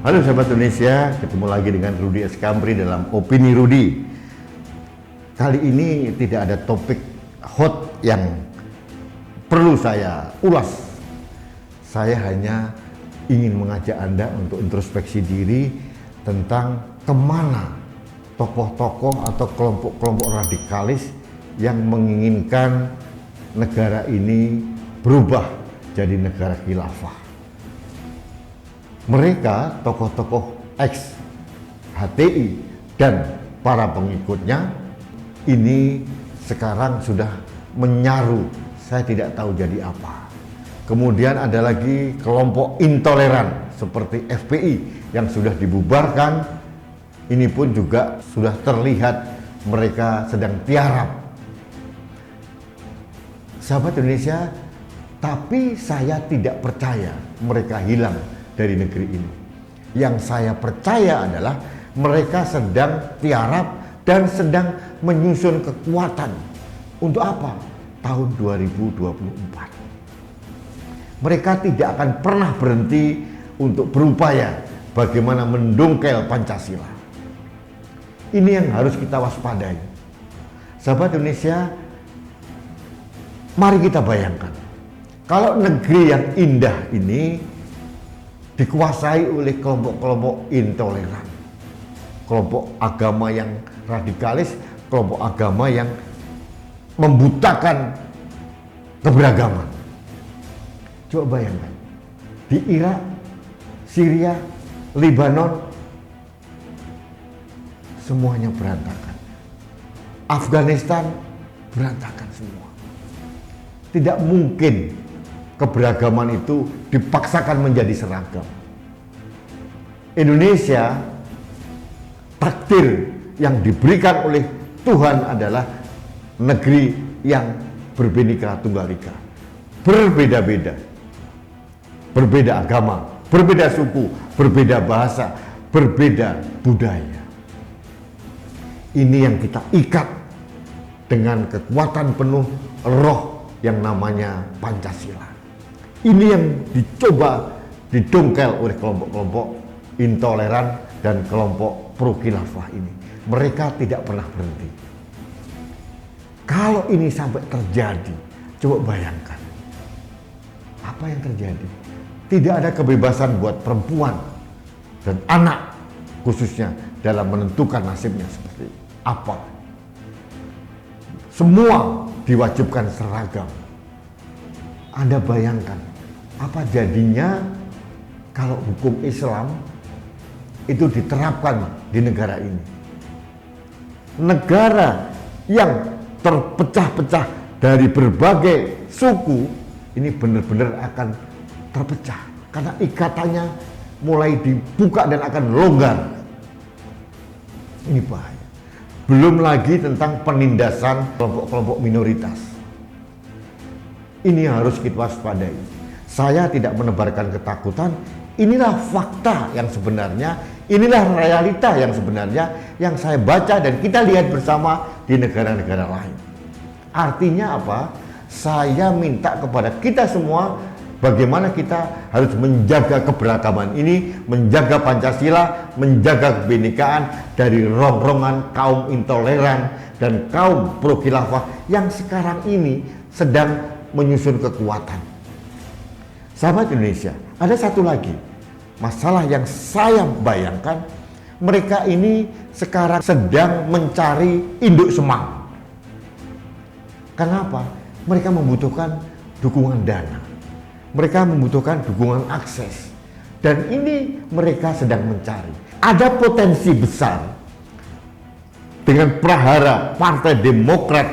Halo sahabat Indonesia, ketemu lagi dengan Rudy Eskamri dalam Opini Rudy. Kali ini tidak ada topik hot yang perlu saya ulas. Saya hanya ingin mengajak Anda untuk introspeksi diri tentang kemana tokoh-tokoh atau kelompok-kelompok radikalis yang menginginkan negara ini berubah jadi negara khilafah. Mereka, tokoh-tokoh ex HTI dan para pengikutnya ini sekarang sudah menyaru, saya tidak tahu jadi apa. Kemudian ada lagi kelompok intoleran seperti FPI yang sudah dibubarkan. Ini pun juga sudah terlihat mereka sedang tiarap. Sahabat Indonesia, tapi saya tidak percaya mereka hilang dari negeri ini. Yang saya percaya adalah mereka sedang tiarap dan sedang menyusun kekuatan. Untuk apa? Tahun 2024. Mereka tidak akan pernah berhenti untuk berupaya bagaimana mendongkel Pancasila. Ini yang harus kita waspadai. Sahabat Indonesia, mari kita bayangkan, kalau negeri yang indah ini dikuasai oleh kelompok-kelompok intoleran, kelompok agama yang radikalis, kelompok agama yang membutakan keberagaman. Coba bayangkan, di Irak, Syria, Lebanon, semuanya berantakan. Afghanistan berantakan semua. Tidak mungkin keberagaman itu dipaksakan menjadi seragam. Indonesia, takdir yang diberikan oleh Tuhan adalah negeri yang berbineka tunggal ika, berbeda-beda, berbeda agama, berbeda suku, berbeda bahasa, berbeda budaya. Ini yang kita ikat dengan kekuatan penuh roh yang namanya Pancasila. Ini yang dicoba didongkel oleh kelompok-kelompok intoleran dan kelompok pro khilafah ini. Mereka tidak pernah berhenti. Kalau ini sampai terjadi, coba bayangkan apa yang terjadi. Tidak ada kebebasan buat perempuan dan anak khususnya dalam menentukan nasibnya seperti apa. Semua diwajibkan seragam. Anda bayangkan apa jadinya kalau hukum Islam itu diterapkan di negara ini. Negara yang terpecah-pecah dari berbagai suku ini benar-benar akan terpecah karena ikatannya mulai dibuka dan akan longgar. Ini bahaya. Belum lagi tentang penindasan kelompok-kelompok minoritas. Ini harus kita waspadai. Saya tidak menebarkan ketakutan. Inilah fakta yang sebenarnya, inilah realita yang sebenarnya yang saya baca dan kita lihat bersama di negara-negara lain. Artinya apa? Saya minta kepada kita semua bagaimana kita harus menjaga keberagaman ini, menjaga Pancasila, menjaga kebinekaan dari rongrongan kaum intoleran dan kaum pro khilafah yang sekarang ini sedang menyusun kekuatan. Sahabat Indonesia, ada satu lagi masalah yang saya bayangkan. Mereka ini sekarang sedang mencari induk semang. Kenapa? Mereka membutuhkan dukungan dana. Mereka membutuhkan dukungan akses. Dan ini mereka sedang mencari. Ada potensi besar dengan prahara Partai Demokrat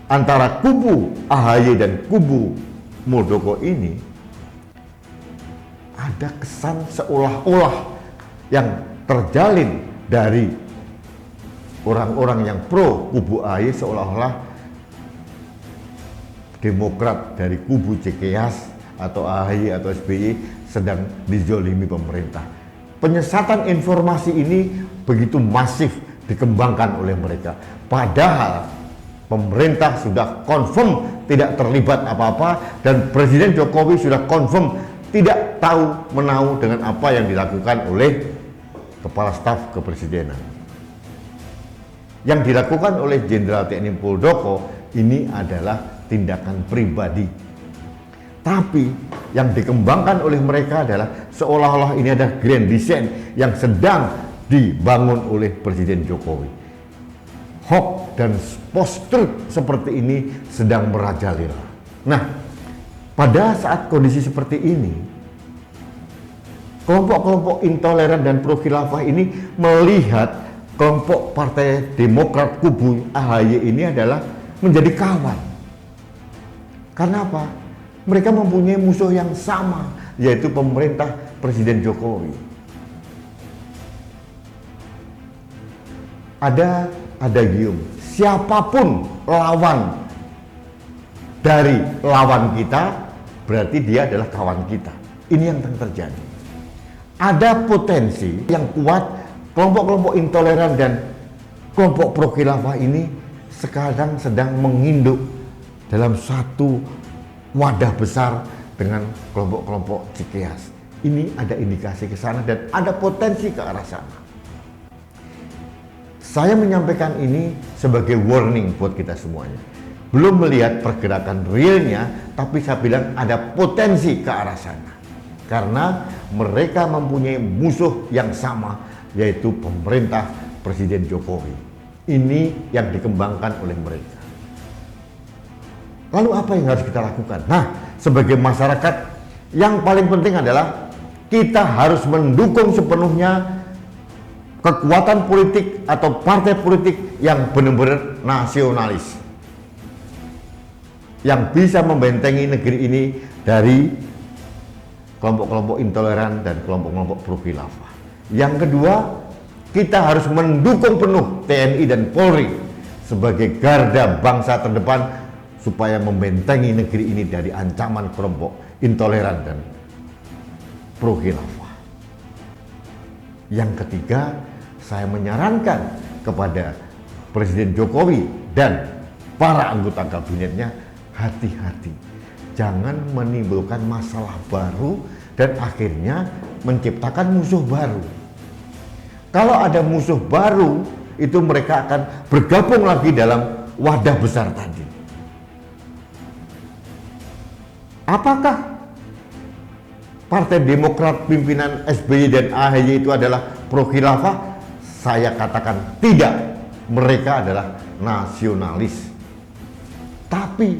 antara kubu AHY dan kubu Muldoko ini, ada kesan seolah-olah yang terjalin dari orang-orang yang pro kubu AHY, seolah-olah Demokrat dari kubu Cikeas atau AHY atau SBY sedang dizolimi pemerintah. Penyesatan informasi ini begitu masif dikembangkan oleh mereka. Padahal pemerintah sudah confirm tidak terlibat apa-apa dan Presiden Jokowi sudah confirm tidak tahu menahu dengan apa yang dilakukan oleh Kepala Staf Kepresidenan. Yang dilakukan oleh Jenderal TNI Muldoko ini adalah tindakan pribadi. Tapi yang dikembangkan oleh mereka adalah seolah-olah ini ada grand design yang sedang dibangun oleh Presiden Jokowi. Hoax dan post-truth seperti ini sedang merajalela. Nah, pada saat kondisi seperti ini, kelompok-kelompok intoleran dan pro khilafah ini melihat kelompok Partai Demokrat kubu AHY ini adalah menjadi kawan. Karena apa? Mereka mempunyai musuh yang sama, yaitu pemerintah Presiden Jokowi. Ada adagium, siapapun lawan dari lawan kita, berarti dia adalah kawan kita. Ini yang terjadi. Ada potensi yang kuat, kelompok-kelompok intoleran dan kelompok pro khilafah ini sekarang sedang menginduk dalam satu wadah besar dengan kelompok-kelompok Cikeas. Ini ada indikasi ke sana dan ada potensi ke arah sana. Saya menyampaikan ini sebagai warning buat kita semuanya. Belum melihat pergerakan realnya, tapi saya bilang ada potensi ke arah sana. Karena mereka mempunyai musuh yang sama, yaitu pemerintah Presiden Jokowi. Ini yang dikembangkan oleh mereka. Lalu apa yang harus kita lakukan? Nah, sebagai masyarakat, yang paling penting adalah kita harus mendukung sepenuhnya kekuatan politik atau partai politik yang benar-benar nasionalis, yang bisa membentengi negeri ini dari kelompok-kelompok intoleran dan kelompok-kelompok pro khilafah. Yang kedua, kita harus mendukung penuh TNI dan Polri sebagai garda bangsa terdepan supaya membentengi negeri ini dari ancaman kelompok intoleran dan pro khilafah. Yang ketiga, saya menyarankan kepada Presiden Jokowi dan para anggota kabinetnya, hati-hati, jangan menimbulkan masalah baru dan akhirnya menciptakan musuh baru. Kalau ada musuh baru, itu mereka akan bergabung lagi dalam wadah besar tadi. Apakah Partai Demokrat pimpinan SBY dan AHY itu adalah pro khilafah? Saya katakan tidak. Mereka adalah nasionalis. Tapi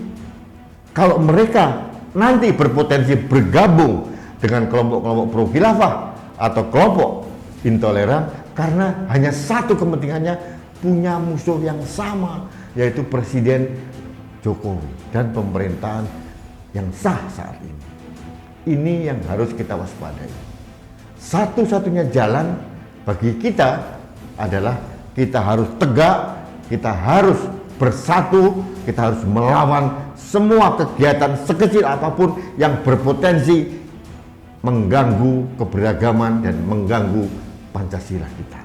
kalau mereka nanti berpotensi bergabung dengan kelompok-kelompok pro khilafah atau kelompok intoleran, karena hanya satu kepentingannya, punya musuh yang sama, yaitu Presiden Jokowi dan pemerintahan yang sah saat ini. Ini yang harus kita waspadai. Satu-satunya jalan bagi kita adalah kita harus tegak, kita harus bersatu, kita harus melawan semua kegiatan sekecil apapun yang berpotensi mengganggu keberagaman dan mengganggu Pancasila kita.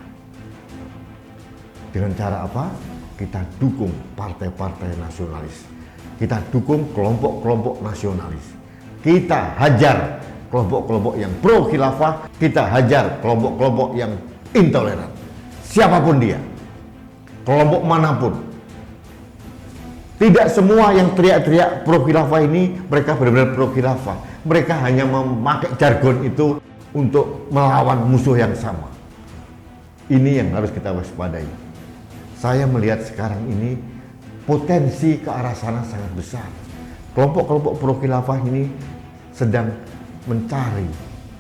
Dengan cara apa? Kita dukung partai-partai nasionalis. Kita dukung kelompok-kelompok nasionalis. Kita hajar kelompok-kelompok yang pro khilafah, kita hajar kelompok-kelompok yang intoleran. Siapapun dia, kelompok manapun. Tidak semua yang teriak-teriak pro khilafah ini mereka benar-benar pro khilafah. Mereka hanya memakai jargon itu untuk melawan musuh yang sama. Ini yang harus kita waspadai. Saya melihat sekarang ini potensi ke arah sana sangat besar. Kelompok-kelompok pro khilafah ini sedang mencari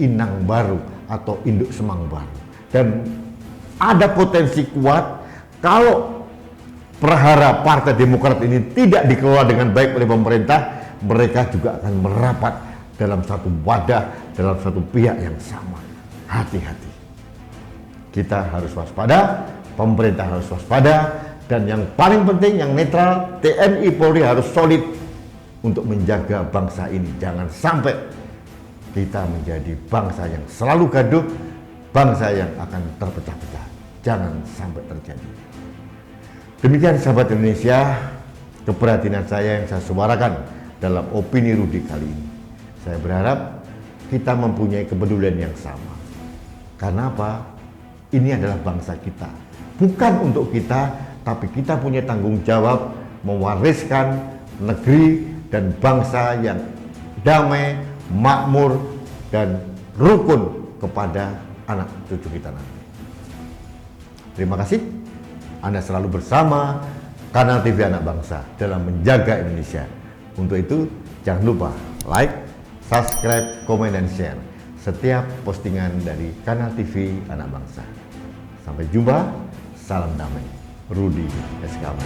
inang baru atau induk semang baru. Dan ada potensi kuat kalau prahara Partai Demokrat ini tidak dikelola dengan baik oleh pemerintah, mereka juga akan merapat dalam satu wadah, dalam satu pihak yang sama. Hati-hati. Kita harus waspada, pemerintah harus waspada, dan yang paling penting, yang netral, TNI Polri harus solid untuk menjaga bangsa ini. Jangan sampai kita menjadi bangsa yang selalu gaduh, bangsa yang akan terpecah-pecah. Jangan sampai terjadi. Demikian sahabat Indonesia, keprihatinan saya yang saya suarakan dalam opini Rudi kali ini. Saya berharap kita mempunyai kepedulian yang sama. Karena apa? Ini adalah bangsa kita. Bukan untuk kita, tapi kita punya tanggung jawab mewariskan negeri dan bangsa yang damai, makmur, dan rukun kepada anak cucu kita nanti. Terima kasih. Anda selalu bersama Kanal TV Anak Bangsa dalam menjaga Indonesia. Untuk itu, jangan lupa like, subscribe, komen, dan share setiap postingan dari Kanal TV Anak Bangsa. Sampai jumpa, salam damai. Rudi SKM.